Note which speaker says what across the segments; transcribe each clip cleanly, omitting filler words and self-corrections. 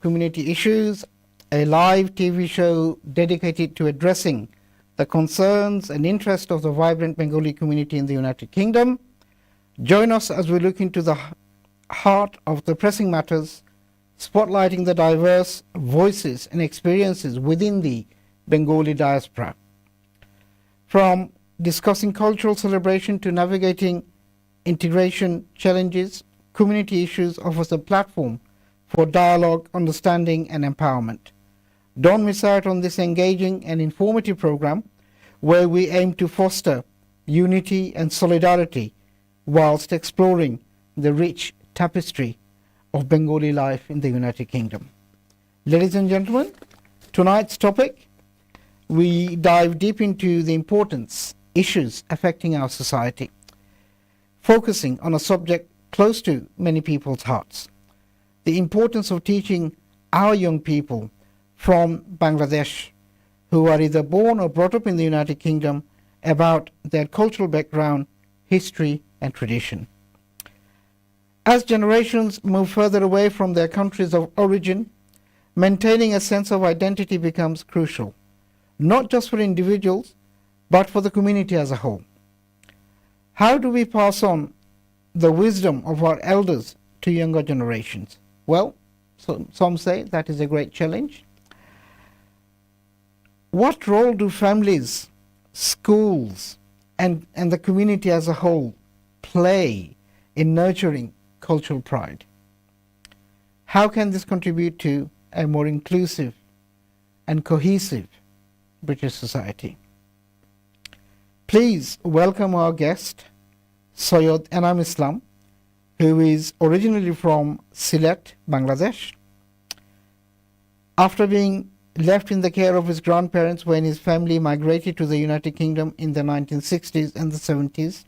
Speaker 1: Community Issues, a live TV show dedicated to addressing the concerns and interests of the vibrant Bengali community in the United Kingdom. Join us as we look into the heart of the pressing matters, spotlighting the diverse voices and experiences within the Bengali diaspora. From discussing cultural celebration to navigating integration challenges, Community Issues offers a platform for dialogue, understanding, and empowerment. Don't miss out on this engaging and informative program where we aim to foster unity and solidarity whilst exploring the rich tapestry of Bengali life in the United Kingdom. Ladies and gentlemen, tonight's topic, we dive deep into the importance issues affecting our society, focusing on a subject close to many people's hearts, the importance of teaching our young people from Bangladesh who are either born or brought up in the United Kingdom about their cultural background, history, and tradition. As generations move further away from their countries of origin, maintaining a sense of identity becomes crucial, not just for individuals, but for the community as a whole. How do we pass on the wisdom of our elders to younger generations? Well, some say that is a great challenge. What role do families, schools, and the community as a whole play in nurturing cultural pride? How can this contribute to a more inclusive and cohesive British society? Please welcome our guest, Syed Enam Islam, who is originally from Sylhet, Bangladesh. After being left in the care of his grandparents when his family migrated to the United Kingdom in the 1960s and the 70s,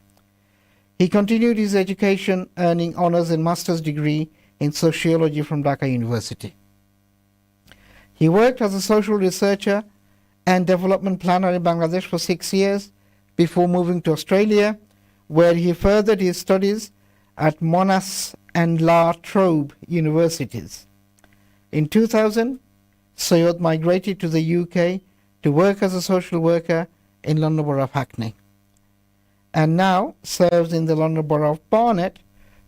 Speaker 1: he continued his education, earning honors and master's degree in sociology from Dhaka University. He worked as a social researcher and development planner in Bangladesh for 6 years before moving to Australia, where he furthered his studies at Monash and La Trobe universities. In 2000, Syed migrated to the UK to work as a social worker in London Borough of Hackney, and now serves in the London Borough of Barnet,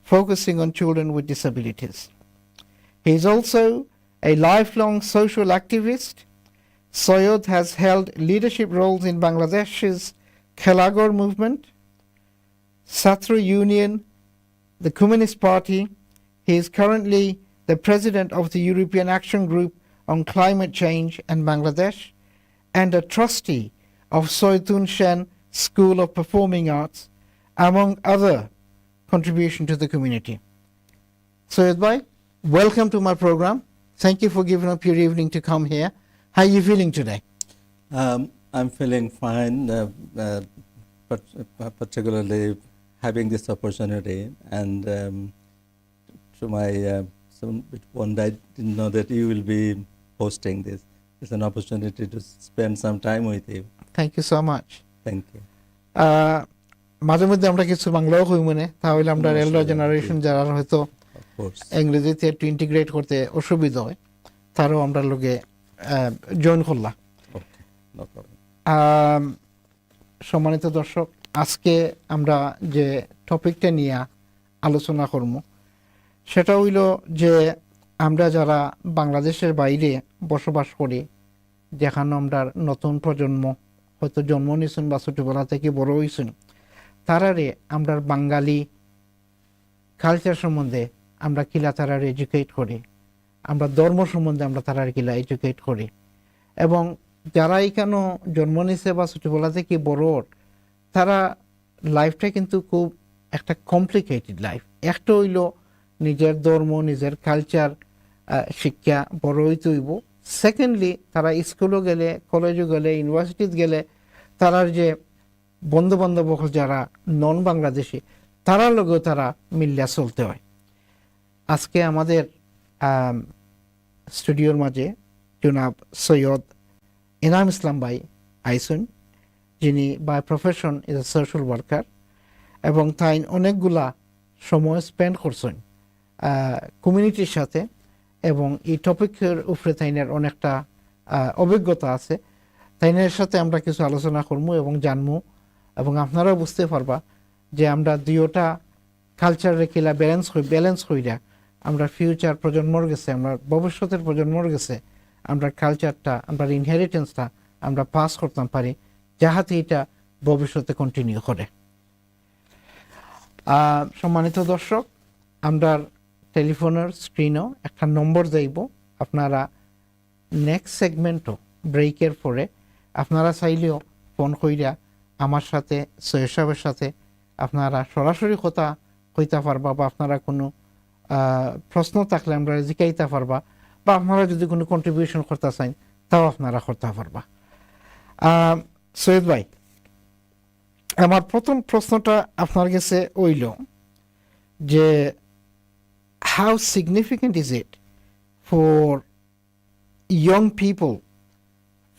Speaker 1: focusing on children with disabilities. He is also a lifelong social activist. Syed has held leadership roles in Bangladesh's Khelagor movement, Satra Union, the Communist Party. He is currently the president of the European Action Group on Climate Change in Bangladesh and a trustee of Soitun Shen School of Performing Arts, among other contributions to the community. Syed Bhai, welcome to my program. Thank you for giving up your evening to come here. How are you feeling today?
Speaker 2: I'm feeling fine, particularly having this opportunity, and to my some wonder, I didn't know that you will be hosting this. It's an opportunity to spend some time with you.
Speaker 1: Thank you so much.
Speaker 2: Thank you.
Speaker 1: মাঝে মধ্যে আমরা কিছু বাংলাও কই মনে, তাহলে আমরা এল্ডার generation যারা হয়তো ইংরেজিতে একটু ইন্টিগ্রেট করতে অসুবিধা হয়, তারও আমরা লোকে জয়েন করলাম। সম্মানিত দর্শক, আজকে আমরা যে টপিকটা নিয়ে আলোচনা করব সেটা হইল যে আমরা যারা বাংলাদেশের বাইরে বসবাস করি, যেখানে আমরা নতুন প্রজন্ম হয়তো জন্ম নিয়েছেন বা ছোটবেলা থেকে বড় হয়েছেন, তারারে আমরা বাঙালি কালচার সম্বন্ধে আমরা কিলা তারার এডুকেট করি, আমরা ধর্ম সম্বন্ধে আমরা তারার কিলা এডুকেট করি, এবং যারা এখানে জন্ম নিয়েছে বা ছোটবেলা থেকে বড়, তারা লাইফটা কিন্তু খুব একটা কমপ্লিকেটেড লাইফ। একটা হইল নিজের ধর্ম, নিজের কালচার শিক্ষা বড় হইতে হইব। সেকেন্ডলি, তারা স্কুলও গেলে, কলেজও গেলে, ইউনিভার্সিটিতে গেলে, তারার যে বন্ধু বান্ধব যারা নন বাংলাদেশি, তারার লগেও তারা মিলিয়া চলতে হয়। আজকে আমাদের স্টুডিওর মাঝে জনাব সৈয়দ এনাম ইসলাম ভাই আইসুন, যিনি by profession is a social worker, এবং তাই অনেকগুলা সময় স্পেন্ড করছেন কমিউনিটির সাথে এবং এই টপিকের উপরে তাইনের অনেকটা অভিজ্ঞতা আছে। তাইনের সাথে আমরা কিছু আলোচনা করবো এবং জানবো, এবং আপনারাও বুঝতে পারবা যে আমরা দুইটা কালচারে কিলা ব্যালেন্স কইরা আমরা ফিউচার প্রজন্মর গেছে, আমরা ভবিষ্যতের প্রজন্মর গেছে আমরা কালচারটা, আমরা ইনহেরিটেন্সটা আমরা পাস করতাম পারি, যাহাতে এটা ভবিষ্যতে কন্টিনিউ করে। সম্মানিত দর্শক, আমরা টেলিফোনের স্ক্রিনও একটা নম্বর যাইব, আপনারা নেক্সট সেগমেন্টও ব্রেকের পরে আপনারা চাইলেও ফোন কইরা আমার সাথে, সৈয়দ সাহেবের সাথে আপনারা সরাসরি কথা কইতে পারবা, বা আপনারা কোনো প্রশ্ন থাকলে আমরা জিজ্ঞাইতে পারবা, বা আপনারা যদি কোনো কন্ট্রিবিউশন করতে চান তাও আপনারা করতে পারবা। সৈয়দ ভাই, আমার প্রথম প্রশ্নটা আপনার কাছে হইল যে how significant is it for young people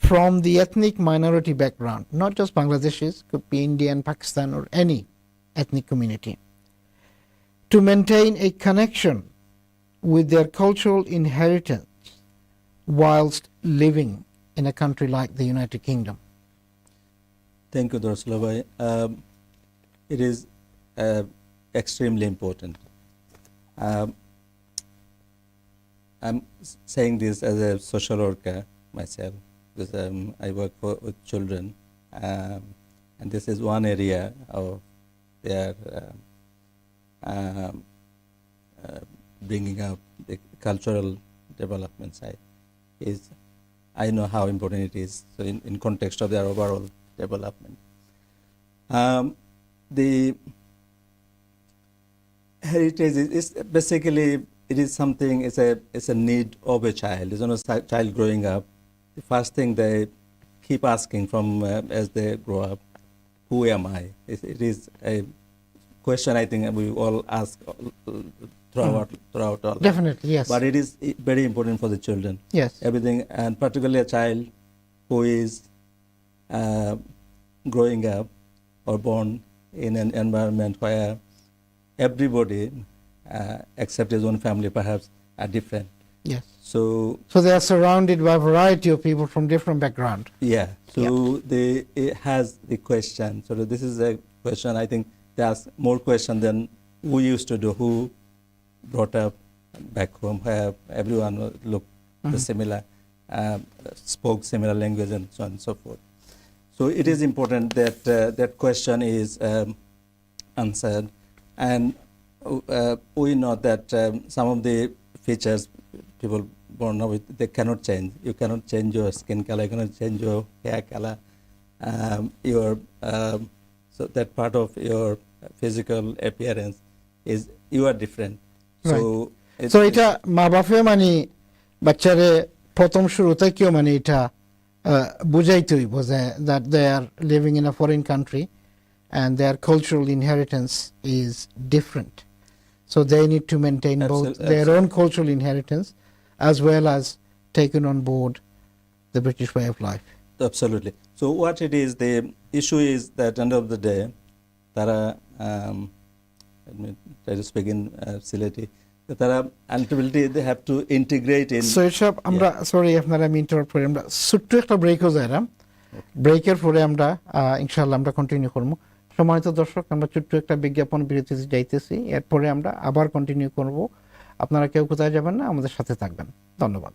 Speaker 1: from the ethnic minority background, not just Bangladeshis, could be Indian, Pakistan, or any ethnic community, to maintain a connection with their cultural inheritance whilst living in a country like the United Kingdom?
Speaker 2: Thank you, Doros. It is extremely important. I'm saying this as a social worker myself, because I work with children, and this is one area of their bringing up the cultural development side. I know how important it is. So, in context of their overall development, the heritage is basically, it is something, it's a need of a child. It's not a child growing up. The first thing they keep asking from as they grow up, who am I? It is a question I think we all ask throughout all.
Speaker 1: Definitely, yes.
Speaker 2: But it is very important for the children.
Speaker 1: Yes.
Speaker 2: Everything, and particularly a child who is growing up or born in an environment where everybody, except his own family perhaps, are different.
Speaker 1: Yes.
Speaker 2: So
Speaker 1: they are surrounded by a variety of people from different background.
Speaker 2: yeah. So it has the question. So this is a question, I think they ask more question than who used to do, who brought up back home, where everyone looked similar, spoke similar language, and so on and so forth. So it is important that that question is answered, and we know that some of the features people born with, they cannot change. You cannot change your skin color, you cannot change your hair color, so that part of your physical appearance is, you are different.
Speaker 1: So এটা মা বাপে মানে বাচ্চারে প্রথম শুরুতে কেউ মানে এটা বুঝাইতে হইব যে that they are living in a foreign country and their cultural inheritance is different. So they need to maintain both their own cultural inheritance as well as taking on board the British way of life.
Speaker 2: Absolutely. So what it is, the issue is that end of the day, Tara, let me try to speak in Sileti, Tara ultimately they have to integrate in.
Speaker 1: So এসব আমরা sorry আপনারা আমি interrupt করি, আমরা ছোট্ট একটা ব্রেকও যাইলাম, ব্রেকের পরে আমরা ইনশাআল্লাহ আমরা কন্টিনিউ করবো। সম্মানিত দর্শক, আমরা ছোট্ট একটা বিজ্ঞাপন বিরতি যাইতেছি, এরপরে আমরা আবার কন্টিনিউ করব। আপনারা কেউ কোথায় যাবেন না, আমাদের সাথে থাকবেন। ধন্যবাদ।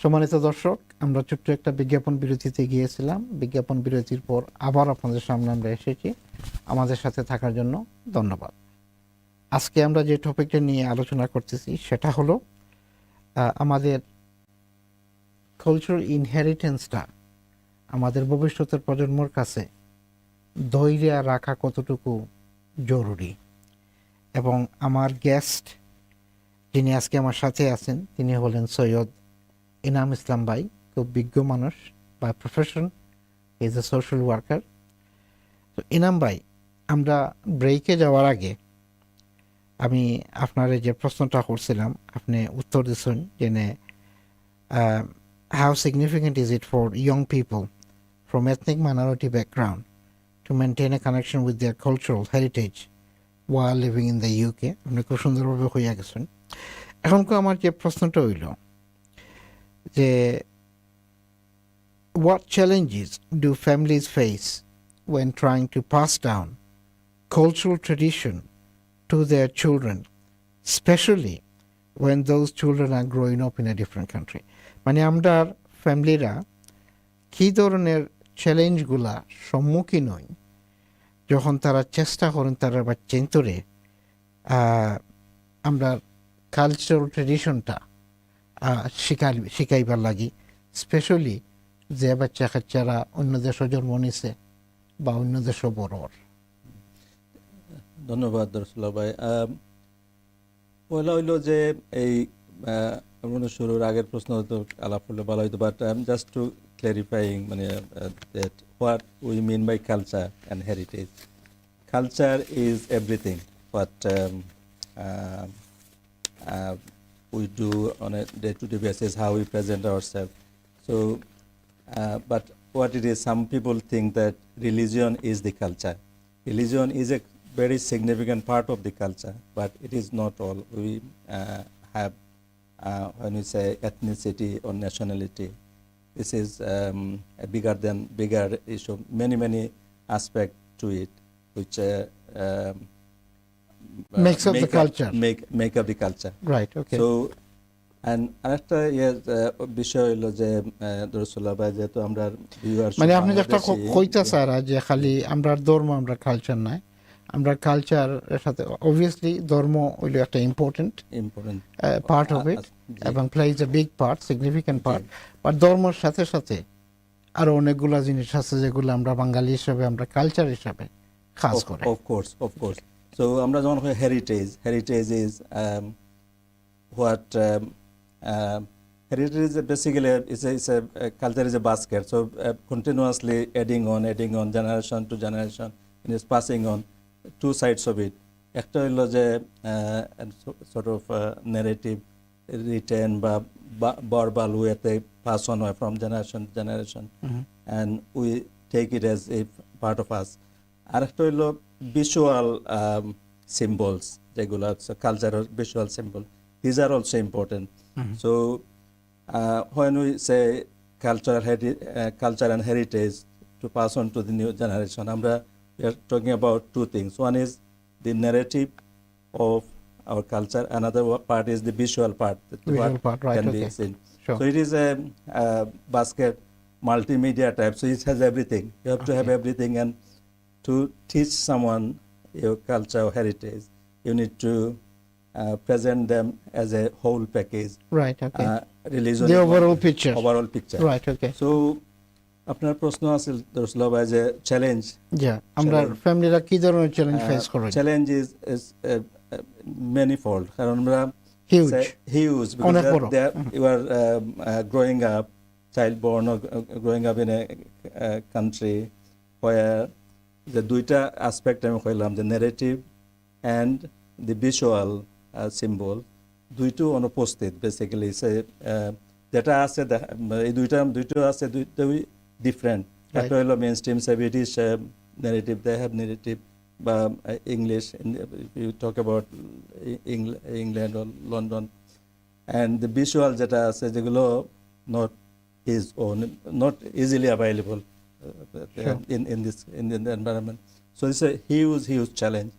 Speaker 1: সম্মানিত দর্শক, আমরা ছোট্ট একটা বিজ্ঞাপন বিরতিতে গিয়েছিলাম। বিজ্ঞাপন বিরতির পর আবার আপনাদের সামনে আমরা এসেছি। আমাদের সাথে থাকার জন্য ধন্যবাদ। আজকে আমরা যে টপিকটা নিয়ে আলোচনা করতেছি সেটা হলো আমাদের কালচারাল ইনহেরিটেন্সটা আমাদের ভবিষ্যতের প্রজন্মর কাছে ধৈর্য রাখা কতটুকু জরুরি। এবং আমার গেস্ট যিনি আজকে আমার সাথে আছেন তিনি হলেন সৈয়দ ইনাম ইসলাম ভাই, খুব বিজ্ঞ মানুষ by profession, is a social worker. তো ইনাম ভাই, আমরা ব্রেকে যাওয়ার আগে আমি আপনার যে প্রশ্নটা করছিলাম আপনি উত্তর দিচ্ছেন জেনে how significant is it for young people from ethnic minority background to maintain a connection with their cultural heritage while living in the UK. আপনি খুব সুন্দরভাবে হইয়া গেছেন। এখন আমার যে প্রশ্নটা হইল যে what challenges do families face when trying to pass down cultural tradition to their children, especially when those children are growing up in a different country? মানে আমরা ফ্যামিলিরা কী ধরনের চ্যালেঞ্জগুলা সম্মুখীন হই যখন তারা চেষ্টা করেন তারা বাচ্চান্তরে আমরা কালচারাল ট্রেডিশনটা শিখাইবার লাগি, স্পেশালি যে বাচ্চা কাচ্চারা অন্য দেশে জন্ম নিছে বা অন্য দেশে বড়।
Speaker 2: ধন্যবাদ দরসুল্লাহ ভাই। পয়লা হইল যে এই শুরুর আগের প্রশ্ন তো আলাপ করলে ভালো হইতো, but I am just to clarifying মানে that what we mean by culture and heritage. Culture is everything what we do on a day-to-day basis, how we present ourselves. So, but what it is, some people think that religion is the culture. Religion is a very significant part of the culture, but it is not all. We have, when we say ethnicity or nationality, this is a bigger issue. Many aspects to it, which
Speaker 1: makes up the culture.
Speaker 2: Make up the culture.
Speaker 1: Right, okay.
Speaker 2: So, and আরেকটা বিষয় হলো যে দরসুল্লাহ ভাই, যেহেতু আমরা
Speaker 1: মানে আপনি যেটা কইতা স্যার যে খালি আমরা ধর্ম আমরা কালচার নাই, আমরা কালচারের সাথে অবভিয়াসলি ধর্ম হইলো একটা ইম্পর্টেন্ট পার্ট অফ ইট এবং plays a big part, significant part, but ধর্মের সাথে সাথে আরো অনেকগুলা জিনিস আছে যেগুলো আমরা বাঙালি হিসাবে আমরা কালচার হিসাবে খাস করে।
Speaker 2: Of course. So আমরা যখন heritage is what heritage is basically is a culture is a basket. So continuously adding on generation to generation, and is passing on two sides of it. একটা হইলো যে sort of narrative written বা verbal ওয়েতে pass on from generation to generation, and we take it as a part of us. আরেকটা হইলো visual symbols, যেগুলো cultural visual symbol, these are also important. So when we say culture and heritage to pass on to the new generation, we are talking about two things. One is the narrative of our culture, another part is the visual part,
Speaker 1: right,
Speaker 2: can
Speaker 1: okay.
Speaker 2: be seen.
Speaker 1: Sure.
Speaker 2: So it is a basket, multimedia type, so it has everything. You have to have everything, and to teach someone your culture or heritage, you need to present them as a whole package.
Speaker 1: Right, okay.
Speaker 2: Religion,
Speaker 1: the overall picture. Right, okay.
Speaker 2: So আপনার প্রশ্ন আছে দরসুল্লাহ ভাই যে challenge,
Speaker 1: আমরা ফ্যামিলিরা কি ধরনের challenge face করে?
Speaker 2: Challenge is manifold, কারণ আমরা huge because you are growing up, child born or growing up in a country where the দুইটা aspect আমি কইলাম, the narrative and the visual symbol, দুইটো অনুপস্থিত বেসিক্যালি। যেটা আছে এই দুইটা আছে, দুইটাই ডিফারেন্ট। একটা হলো main stream British narrative, they have narrative বা English, if you talk about England or London, and the visual যেটা আছে যেগুলো not his own, not easily available in the environment. So it's a huge challenge.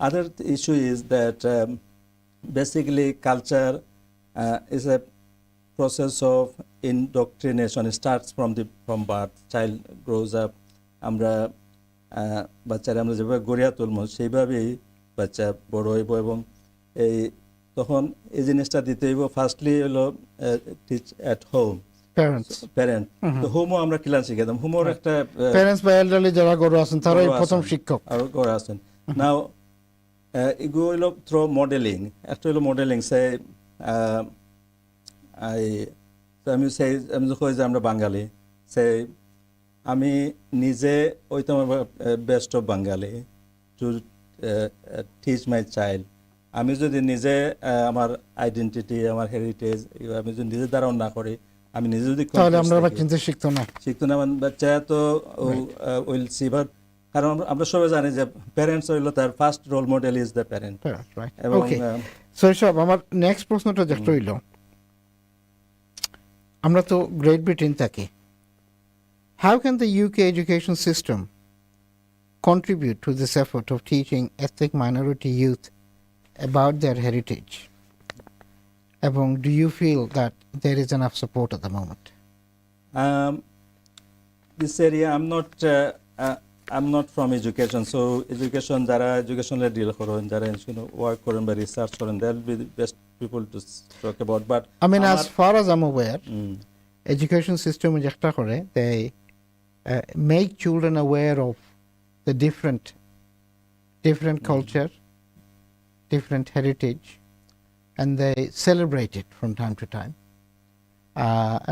Speaker 2: Other issue is that basically culture is a process of indoctrination starts from birth. Child grows up. আমরা বাচ্চারা আমরা যেভাবে গড়িয়া তুলবো সেইভাবেই বাচ্চা বড় হইব এবং এই তখন এই জিনিসটা দিতে হইব ফার্স্টলি হলো টিচ অ্যাট হোম প্যারেন্ট তো হোমও আমরা ক্লাস শিখাতাম হোমোর একটা
Speaker 1: প্যারেন্টস বা এল্ডারলি যারা গড় আছেন তারাই প্রথম শিক্ষক
Speaker 2: আর গড় আছেন নাও এগুলো হইলো থ্রো মডেলিং একটা হইলো মডেলিং সে আমি কই যে আমরা বাঙালি সে আমি নিজে ওইতাম best of Bangali to teach my child আমি যদি নিজে আমার আইডেন্টিটি আমার হেরিটেজ আমি যদি নিজে ধারণ না করি আমি নিজে যদি
Speaker 1: তাহলে আমরা বাচ্চা শিখতো না
Speaker 2: বাচ্চা তো উইল সি বাট কারণ আমরা সবাই জানি যে প্যারেন্টস হইলো তার first role model is the parent এবং
Speaker 1: সব আমার নেক্সট প্রশ্নটা যেটা হইল আমরা তো গ্রেট ব্রিটেন থাকি how can the UK education system contribute to this effort of teaching ethnic minority youth about their heritage এবং do you feel that there is enough support at the moment?
Speaker 2: This area I'm not from education, so education যারা educational deal করেন যারা work করেন বা research করেন they'll be the best people to talk about. But
Speaker 1: I mean, as far as I'm aware, education system যেটা করে they make children aware of the different culture, different heritage, and they celebrate it from time to time.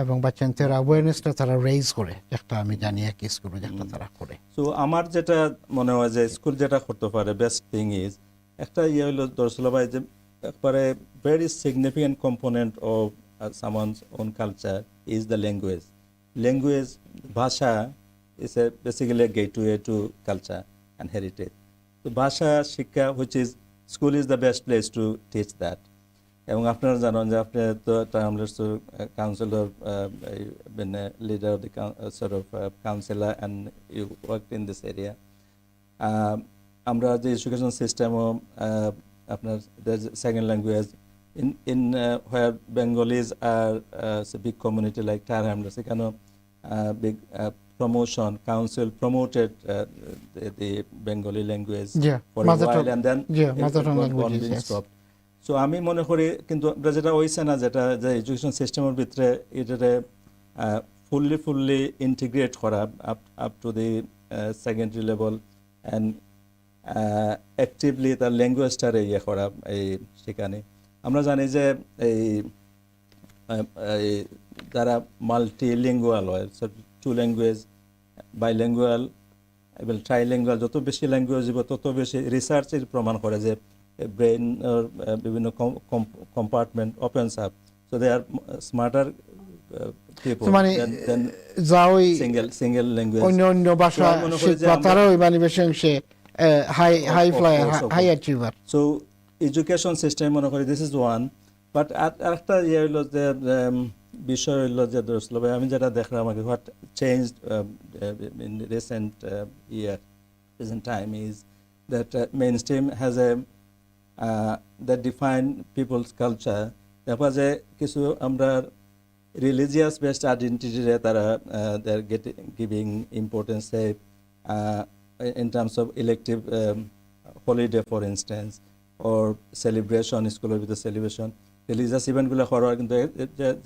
Speaker 1: এবং বাচ্চাদের অ্যাওয়ারনেসটা তারা raise করে যেটা আমি জানি এক স্কুলে যেটা তারা করে
Speaker 2: সো আমার যেটা মনে হয় যে স্কুল যেটা করতে পারে বেস্ট থিং ইজ একটা হইলো দর্শলা ভাই যে একবারে very significant component of someone's own culture is the language ভাষা is basically a gateway to culture and heritage তো ভাষা শিক্ষা which is school is the best place to teach that এবং আপনারা জানেন যে আপনি তো councillor leader of the sort of councillor and you work in this area আমরা যে এডুকেশন সিস্টেমও আপনার second language in where Bengalis are a big community like Tarhamla, সেখানেও big promotion council promoted the Bengali language for a while and then being stopped. So আমি মনে করি কিন্তু যেটা হইছে না যেটা যে এডুকেশন সিস্টেমের ভিতরে এটারে ফুললি ইন্টিগ্রেট করা up to the secondary level and actively তার ল্যাঙ্গুয়েজটারে ইয়ে করা এই সেখানে আমরা জানি যে এই যারা মাল্টিলিঙ্গুয়াল হয় টু ল্যাঙ্গুয়েজ বাইলিঙ্গুয়াল এবং ট্রাইলিঙ্গুয়াল যত বেশি ল্যাঙ্গুয়েজ দিব তত বেশি রিসার্চের প্রমাণ করে যে ব্রেন বিভিন্ন compartment opens up so they are smarter people than single language
Speaker 1: অন্য ভাষা শিক্ষা তারা ওই মানে বেশি অংশে high flyer high achiever
Speaker 2: so education system মনে করি দিস ইজ ওয়ান বাট আরেকটা ইয়ে হইল যে বিষয় হইল যে দর্শক আমি যেটা দেখলাম আমাকে what change in recent year recent time is that main stream has a that define people's culture তারপর যে কিছু আমরা রিলিজিয়াস বেসড আইডেন্টিটিরে তারা they are giving importance in terms of elective holiday for instance or celebration স্কুলের ভিতরে celebration religious ইভেন্টগুলো করার কিন্তু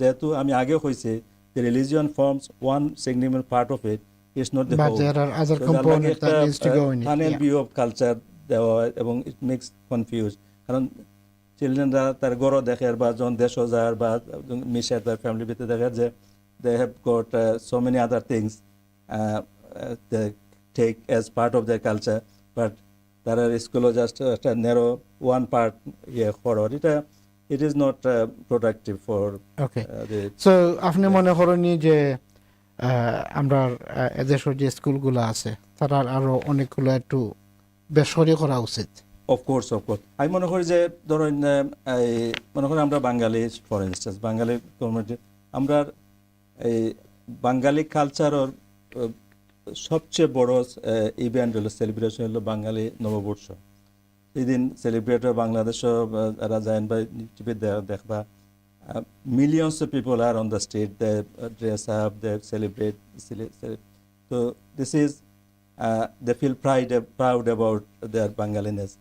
Speaker 2: যেহেতু আমি আগেও কইছি the religion forms one significant part of it is not the whole
Speaker 1: but there are other components that needs to go in it
Speaker 2: panel view of culture দেওয়া এবং it makes confused কারণ চিলড্রেনরা তার গড় দেখে বা যখন দেশ যায় বা মিশে তার ফ্যামিলির ভিতরে দেখে যে they have got so many other things they take as part of their culture but there are school just a narrow one part for it is not productive for
Speaker 1: okay so আপনি মনে করেন যে আমরা এদেশের যে স্কুলগুলো আছে তারা আরো অনেকগুলো একটু বেসরকারি করা উচিত
Speaker 2: of course আমি মনে করি যে ধরুন মনে করি আমরা বাঙালি ফর ইনস্টেন্স বাঙালি কমিউনিটি আমরা এই বাঙালি কালচারের সবচেয়ে বড় ইভেন্ট হলো সেলিব্রেশন হলো বাঙালি নববর্ষ এই দিন সেলিব্রেট হয় বাংলাদেশও যারা যায় বা টিভি দেখবা millions of people are on the street. They dress up, they celebrate. So this is they feel proud about their Bengaliness.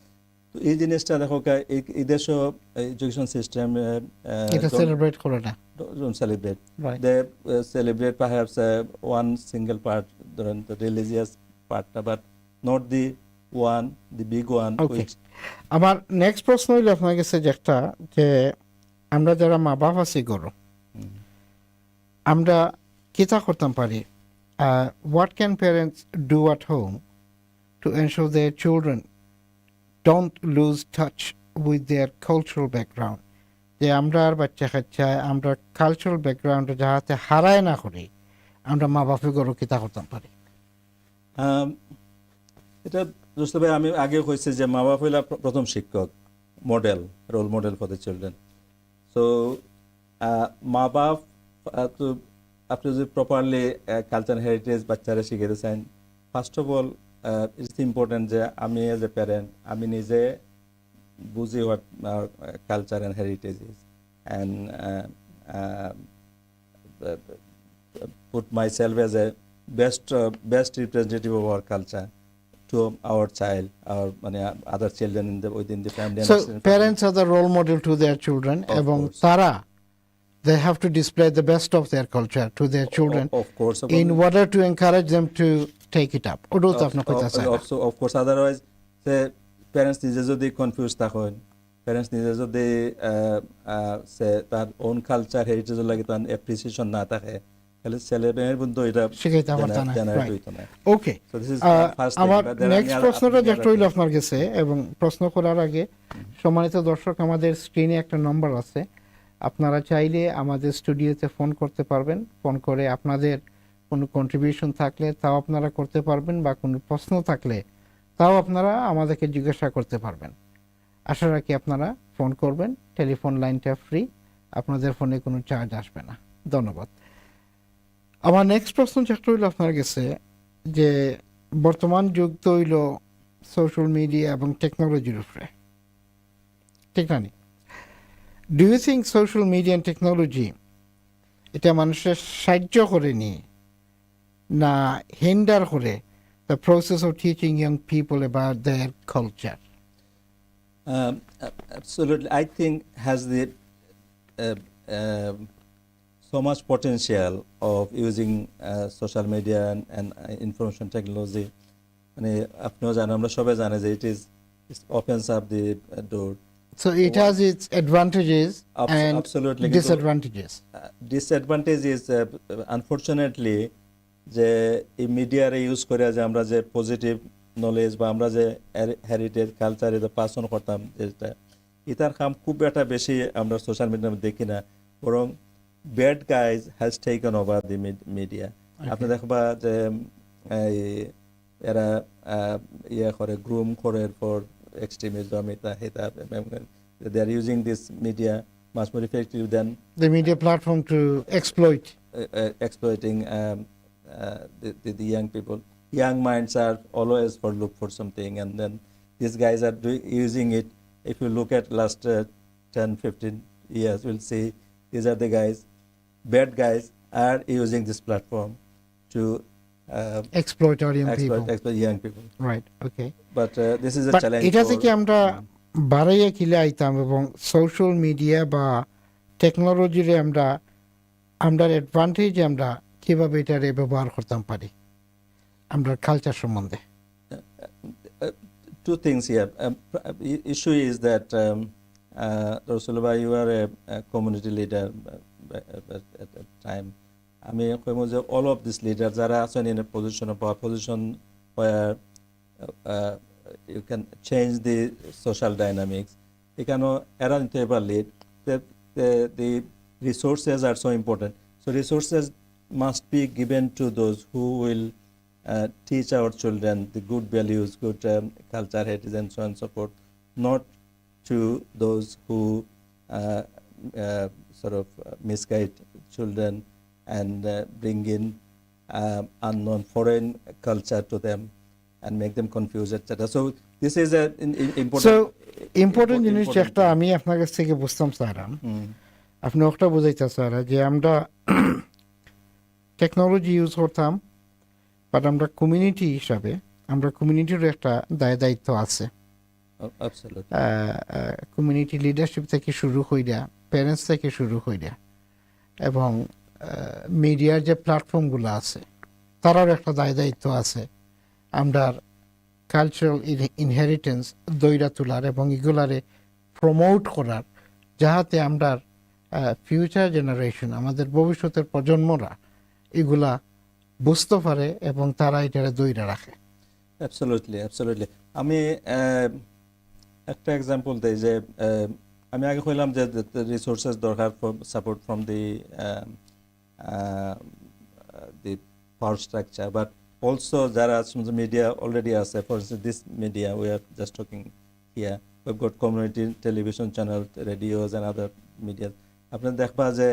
Speaker 2: তো এই জিনিসটা দেখো এই দেশও এডুকেশন সিস্টেম
Speaker 1: এটা সেলিব্রেট করে না,
Speaker 2: don't celebrate.
Speaker 1: Right.
Speaker 2: They celebrate perhaps one single part, the religious part, but not the big one.
Speaker 1: Okay.
Speaker 2: Which
Speaker 1: আমার নেক্সট প্রশ্ন হইল আপনার কাছে যে একটা, যে আমরা যারা মা বাপ আছি গরু, আমরা কিতা করতাম পারি, what can parents do at home to ensure their children don't lose touch with their cultural background, যে আমরা আর বাচ্চা কাচ্চায় আমরা কালচারাল ব্যাকগ্রাউন্ডে যাহাতে হারায় না করি, আমরা মা বাপে গরু কিতা করতাম পারি?
Speaker 2: এটা দোস্ত ভাই আমি আগে কইছি যে মা বাপ হইলা প্রথম শিক্ষক, model, role model for the children. So মা বাপ তো আপনি যদি প্রপারলি কালচার হেরিটেজ বাচ্চারা শিখাতে চান, first of all it's important যে আমি এজ এ প্যারেন্ট আমি নিজে বুঝি what culture and heritage is, and put myself as a best representative of our culture to our child, our other children within the family.
Speaker 1: So parents are the role model to their children, এবং তারা they have to display the best of their culture to their children,
Speaker 2: of course,
Speaker 1: in order to encourage them to take it up. ওটাও তো আপনি কইতে চান।
Speaker 2: Of course, otherwise the parents নিজে যদি confuse থাকেন, প্যারেন্টস নিজে যদি সে তার ওন কালচার হেরিটেজের লাগে তার অ্যাপ্রিসিয়েশন না থাকে, তাহলে ছেলেমেয়ের বন্ধু এটা
Speaker 1: শিখাইতে পারতো না।
Speaker 2: জেনারেট হইতো না।
Speaker 1: ওকে, আমার নেক্সট প্রশ্নটা যেটা হইল আপনার কাছে, এবং প্রশ্ন করার আগে সম্মানিত দর্শক, আমাদের স্ক্রিনে একটা নম্বর আছে, আপনারা চাইলে আমাদের স্টুডিওতে ফোন করতে পারবেন। ফোন করে আপনাদের কোনো কন্ট্রিবিউশন থাকলে তাও আপনারা করতে পারবেন, বা কোনো প্রশ্ন থাকলে তাও আপনারা আমাদেরকে জিজ্ঞাসা করতে পারবেন। আশা রাখি আপনারা ফোন করবেন, টেলিফোন লাইনটা ফ্রি, আপনাদের ফোনে কোনো চার্জ আসবে না। ধন্যবাদ। আমার নেক্সট প্রশ্ন যেটা হইল আপনার কাছে, যে বর্তমান যুগ তো হইল সোশ্যাল মিডিয়া এবং টেকনোলজির উপরে, ঠিক না? Do you think social media and technology এটা মানুষের সাহায্য করেনি না হিন্ডার করে the process of teaching young people about their culture?
Speaker 2: Absolutely, I think has the so much potential of using social media and information technology. মানে আপনিও জানেন, আমরা সবাই জানে যে it opens up the door.
Speaker 1: So it has its advantages and
Speaker 2: absolutely
Speaker 1: disadvantages.
Speaker 2: Disadvantage is unfortunately যে এই মিডিয়ারে use করে যে আমরা যে পজিটিভ নলেজ বা আমরা যে হেরিটেজ কালচারে যে পাস অন করতাম, যেটা ইতার কাম খুব একটা বেশি আমরা সোশ্যাল মিডিয়াতে দেখি না, বরং bad guys has taken over the media. আপনি দেখবা যে এরা ইয়ে করে, গ্রুম করে for extremism, they are using this media much more effective than
Speaker 1: the media platform to exploit.
Speaker 2: Exploiting the young people. Young minds are always for look for something, and then these guys are using it. If you look at last 10-15 years, we'll see these are the guys, bad guys are using this platform to
Speaker 1: exploit our young people.
Speaker 2: Exploit young people.
Speaker 1: Right, okay.
Speaker 2: But this is a
Speaker 1: but
Speaker 2: challenge.
Speaker 1: এটা থেকে আমরা বাড়াইয়া কিলে আইতাম, এবং social media বা টেকনোলজিরে আমরা advantage আমরা কিভাবে এটারে ব্যবহার করতাম পারি আমরা কালচার সম্বন্ধে?
Speaker 2: Two things here. Issue is that Rasulullah, you are a community leader at that time. I mean, all of these leaders are also in a position of power, position where you can change the social dynamics. You can lead. The resources are so important. So resources must be given to those who will teach our children the good values, good culture, heritage, and so on and so forth, not to those who sort of misguide children and bring in unknown foreign culture to them and make them confused, etc. So this is a important.
Speaker 1: So important জিনিস যেটা আমি আপনার কাছ থেকে বুঝতাম চাইলাম আপনি ওটা বুঝাইতেছেন যে আমরা টেকনোলজি ইউজ করতাম, বাট আমরা কমিউনিটি হিসাবে আমরা কমিউনিটির একটা দায়িত্ব আছে।
Speaker 2: Absolutely.
Speaker 1: কমিউনিটি লিডারশিপ থেকে শুরু কইরা, প্যারেন্টস থেকে শুরু কইরা, এবং মিডিয়ার যে প্ল্যাটফর্মগুলো আছে তারাও একটা দায়িত্ব আছে আমরা কালচারাল ইনহেরিটেন্স দইরা তোলার এবং এগুলারে প্রমোট করার, যাহাতে আমরা ফিউচার জেনারেশন, আমাদের ভবিষ্যতের প্রজন্মরা এগুলা বুঝতে পারে এবং তারা এটারে দইরা রাখে।
Speaker 2: Absolutely, absolutely. আমি একটা এক্সাম্পল দেই যে আমি আগে কইলাম যে রিসোর্সেস দরকার for support from the power structure, but also যারা মিডিয়া অলরেডি আছে, for instance this media we are just talking here, we've got community television channel, radios and other media. আপনার দেখবা যে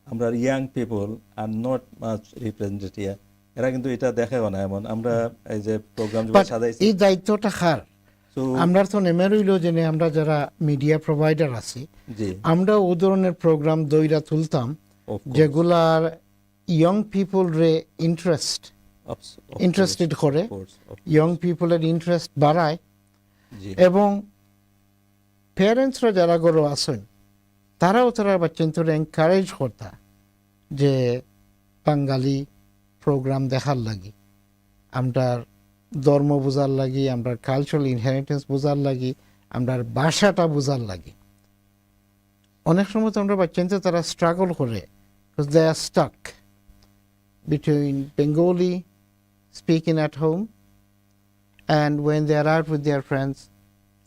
Speaker 2: আমরা young people are not much represented here, এরা কিন্তু এটা দেখেও না। এমন আমরা এই যে প্রোগ্রাম সাজাইছি,
Speaker 1: এই দায়িত্বটা কার? আমরা তো নেমে রইল যে আমরা যারা মিডিয়া প্রোভাইডার আছি, আমরা ও ধরনের প্রোগ্রাম দইরা তুলতাম যেগুলার ইয়ং পিপল রে ইন্টারেস্টেড করে, ইয়ং পিপলের ইন্টারেস্ট বাড়ায়, এবং প্যারেন্টসরা যারা গরো আছেন তারাও তারা বাচ্চাদের এনকারেজ করতা যে বাঙালি প্রোগ্রাম দেখার লাগি, আমরা ধর্ম বোঝার লাগি, আমরা কালচারাল ইনহেরিটেন্স বোঝার লাগি, আমরা ভাষাটা বোঝার লাগি। অনেক সময় তো আমরা বাচ্চাদের তারা স্ট্রাগল করে, they are stuck between Bengali speaking at home and when they are out with their friends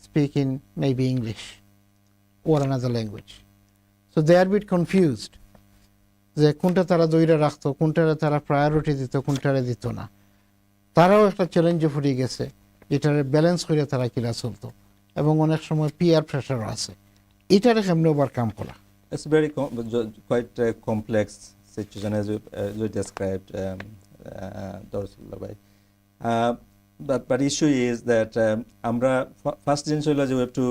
Speaker 1: speaking maybe English or another language. So they are a bit confused যে কোনটা তারা দইরা রাখতো, কোনটারে তারা প্রায়োরিটি দিত, কোনটারে দিত না। তারাও একটা চ্যালেঞ্জে পড়ে গেছে, এটারে ব্যালেন্স করে তারা কিরা চলতো, এবং অনেক সময় পিয়ার প্রেশারও আছে। এটারে কেমনে ওভারকাম করা?
Speaker 2: It's very quite a complex situation as you described, Doros bhai. But issue is that আমরা first জিনিস হলো যে we have to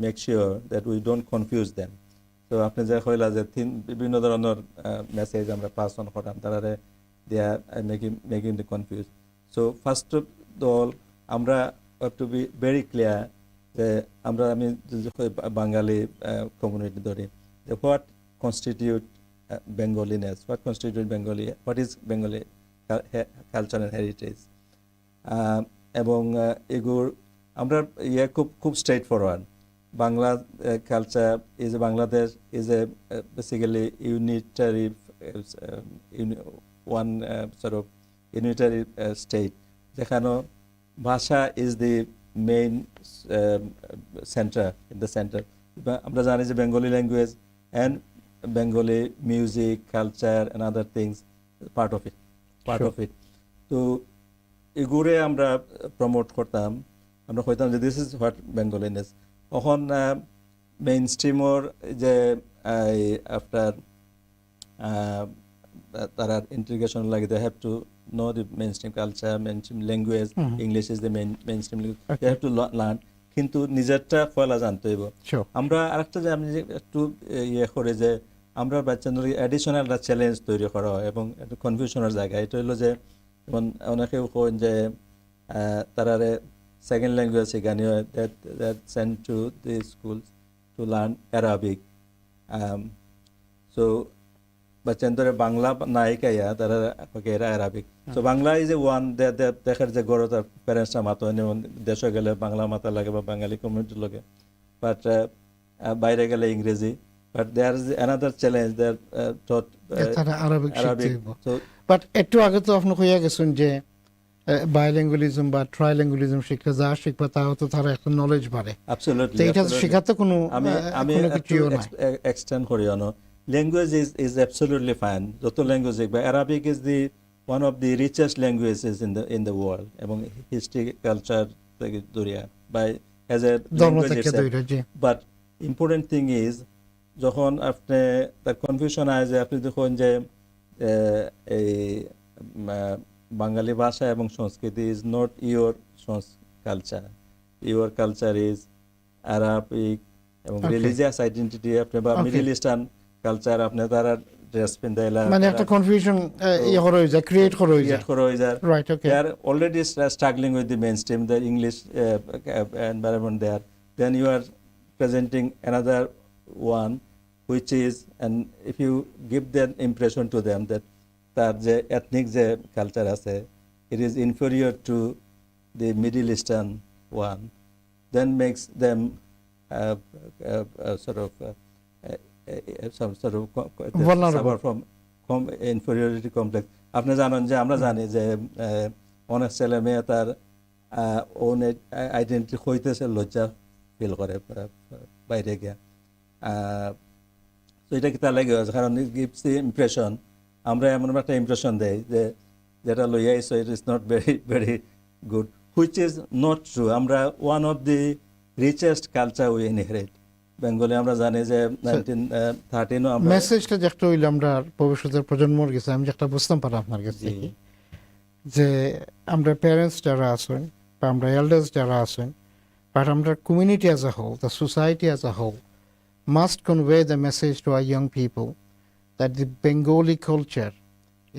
Speaker 2: make sure that we don't confuse them. So আপনি যে কইলা যে বিভিন্ন ধরনের মেসেজ আমরা পাস অন করাম, তারারে they are making the confused. So first of all আমরা have to be very clear যে আমি বাঙালি কমিউনিটি ধরি, যে what constitute Bengaliness, what constitute Bengali, what is Bengali culture and heritage, এবং এগুলো আমরা খুব straight forward. Bangla culture is Bangladesh is a basically unitary one sort of unitary state, যেখানে ভাষা is the main centre, in the centre. আমরা জানি যে Bengali language and Bengali music, culture and other things part of ইট। তো এগুলো আমরা promote করতাম, আমরা কইতাম যে দিস ইজ হোয়াট বেঙ্গলিনেস। তখন মেইন স্ট্রিমর যে আফটার তারা ইন্টিগ্রেশন লাগে, they have to know the mainstream culture, mainstream language, English is the mainstream language, they have to learn, কিন্তু নিজেরটা পয়লা জানতে হইব। আমরা আরেকটা যে আমি একটু করে যে আমরা বাচ্চাদের অ্যাডিশনাল একটা চ্যালেঞ্জ তৈরি করা হয় এবং একটু কনফিউশনের জায়গা। এটা হলো যে যেমন অনেকেও কন যে তারারে সেকেন্ড ল্যাঙ্গুয়েজ শেখানি হয়, that send to the schools to learn Arabic. So বাচ্চাদের বাংলা না শিখাইয়া তারা এরা Arabic. So Bangla is a one দেখার যে গড় তার প্যারেন্টসরা মাতো, যেমন দেশে গেলে বাংলা মাথা লাগে বা বাঙালি কমিউনিটির লাগে, বাট বাইরে গেলে ইংরেজি। But there is another challenge that taught Arabic. So,
Speaker 1: but একটু আগে তো আপনি কইয়া গেছেন যে বাইলিঙ্গুয়ালিজম বা ট্রাইলিঙ্গুয়ালিজম শিখলে যা শিখবে তাও তো তার একটা নলেজ বাড়ে।
Speaker 2: Absolutely.
Speaker 1: তো এটা শিখাতে কোনো
Speaker 2: আমি এক্সটেন্ড করি না। Language is absolutely fine. যত ল্যাঙ্গুয়েজ শিখবে, Arabic is the one of the richest languages in the world, এবং হিস্ট্রি কালচার থেকে দরিয়া by as a language itself. But important thing is যখন আপনি তার কনফিউশন হয় যে আপনি দেখুন যে এই বাঙালি ভাষা এবং সংস্কৃতি is not your culture, your culture is Arabic, এবং
Speaker 1: Okay.
Speaker 2: রিলিজিয়াস আইডেন্টিটি আপনি বা
Speaker 1: Okay.
Speaker 2: মিডল ইস্টার্ন কালচার আপনি তারা ড্রেস পিন্দাইলা
Speaker 1: মানে একটা কনফিউশন ইয়ে করে হয়ে যায়, ক্রিয়েট করে হয়ে যায়।
Speaker 2: ক্রিয়েট করা হয়ে যায়
Speaker 1: Right, okay.
Speaker 2: they are already struggling with the mainstream the English environment there, then you are presenting another one which is, and if you give that impression to them that তার যে ethnic যে culture আছে it is inferior to the Middle Eastern one, then makes them sort of some sort of
Speaker 1: Vulnerable.
Speaker 2: suffer from inferiority complex. আপনি জানেন যে আমরা জানি যে অনেক ছেলে মেয়ে তার ওন আইডেন্টিটি হইতেছে লজ্জা ফিল করে বাইরে গিয়া, তো এটা কি তার লাগে কারণ গিভস দি ইমপ্রেশন, আমরা এমন একটা ইমপ্রেশন দেই যে যেটা লইয়া is it is not very very good, which is not true. আমরা one of the richest culture we inherit বেঙ্গলে। আমরা জানি যে 1913 আমরা
Speaker 1: মেসেজটা যে একটা হইলো আমরা ভবিষ্যতের প্রজন্মর গেছে, আমি যে একটা বুঝতাম পারা আপনার কাছে
Speaker 2: জি,
Speaker 1: যে আমরা প্যারেন্টস যারা আছেন বা আমরা এল্ডার্স যারা আছেন, বাট আমরা community as a whole, the society as a whole must convey the message to our young people that the Bengali culture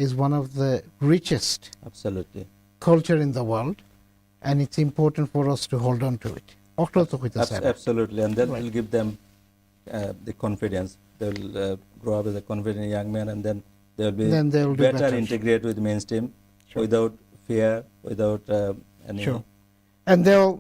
Speaker 1: is one of the richest
Speaker 2: absolutely
Speaker 1: culture in the world, and it's important for us to hold on to it.
Speaker 2: absolutely, and that
Speaker 1: Right.
Speaker 2: will give them the confidence. They will grow up as a confident young man, and then they will be
Speaker 1: Then they will do
Speaker 2: better
Speaker 1: better.
Speaker 2: integrate with mainstream
Speaker 1: Sure.
Speaker 2: without fear, without any
Speaker 1: Sure. And they'll